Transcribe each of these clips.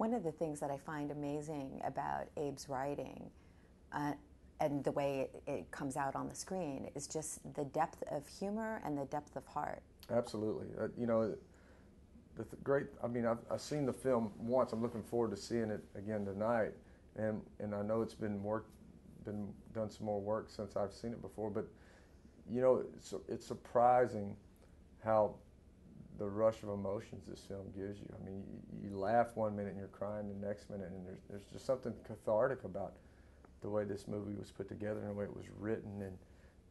One of the things that I find amazing about Abe's writing and the way it comes out on the screen is just the depth of humor and the depth of heart. Absolutely. You know, great. I mean, I've seen the film once. I'm looking forward to seeing it again tonight, and I know it's been done some more work since I've seen it before. But you know, it's surprising how the rush of emotions this film gives you. I mean, you laugh one minute and you're crying the next minute, and there's just something cathartic about the way this movie was put together and the way it was written,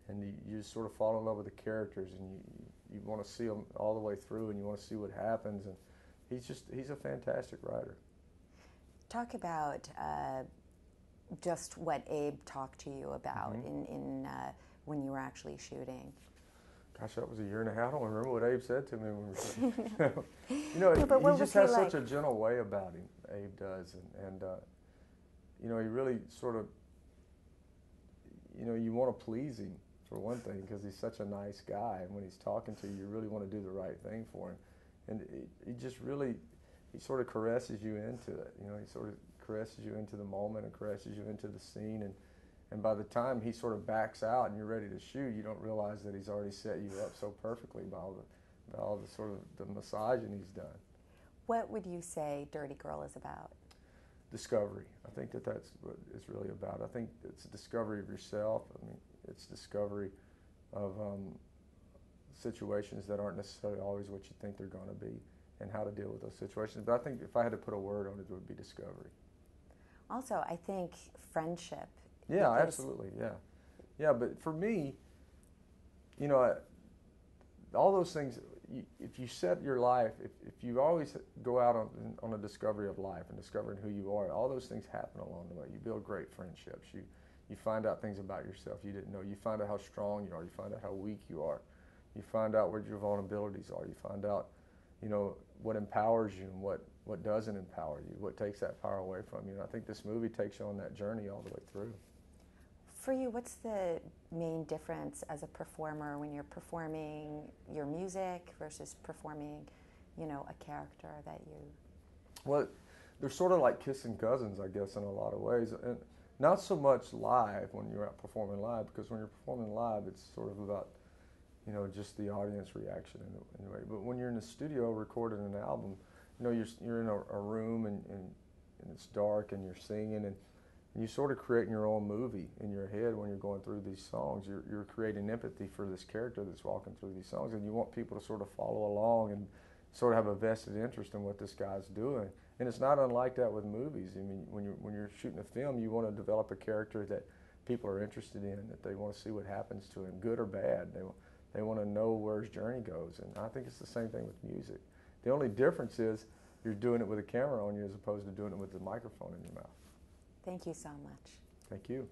and you just sort of fall in love with the characters, and you want to see them all the way through, and you want to see what happens, and he's a fantastic writer. Talk about just what Abe talked to you about in when you were actually shooting. Gosh, that was a year and a half. I don't remember what Abe said to me when we were shooting. You know, no, he just has such a gentle way about him, Abe does, and you know, he really sort of, you know, you want to please him for one thing, because he's such a nice guy, and when he's talking to you, you really want to do the right thing for him, and he just really, he sort of caresses you into it. You know, he sort of caresses you into the moment and caresses you into the scene, and by the time he sort of backs out and you're ready to shoot, you don't realize that he's already set you up so perfectly by all the sort of the massaging he's done. What would you say Dirty Girl is about? Discovery. I think that's what it's really about. I think it's a discovery of yourself. I mean, it's discovery of situations that aren't necessarily always what you think they're going to be, and how to deal with those situations. But I think if I had to put a word on it, it would be discovery. Also, I think friendship. Yeah, absolutely, yeah. Yeah, but for me, you know, all those things, if you set your life, if you always go out on a discovery of life and discovering who you are, all those things happen along the way. You build great friendships. You find out things about yourself you didn't know. You find out how strong you are. You find out how weak you are. You find out where your vulnerabilities are. You find out, you know, what empowers you and what doesn't empower you, what takes that power away from you. And I think this movie takes you on that journey all the way through. For you, what's the main difference as a performer when you're performing your music versus performing, you know, a character that you... Well, they're sort of like kissing cousins, I guess, in a lot of ways. And not so much live when you're out performing live, because when you're performing live, it's sort of about, you know, just the audience reaction in a way. But when you're in the studio recording an album, you know, you're in a room and it's dark and you're singing, and you sort of creating your own movie in your head when you're going through these songs. You're creating empathy for this character that's walking through these songs, and you want people to sort of follow along and sort of have a vested interest in what this guy's doing. And it's not unlike that with movies. I mean, when you're shooting a film, you want to develop a character that people are interested in, that they want to see what happens to him, good or bad. They want to know where his journey goes, and I think it's the same thing with music. The only difference is you're doing it with a camera on you as opposed to doing it with the microphone in your mouth. Thank you so much. Thank you.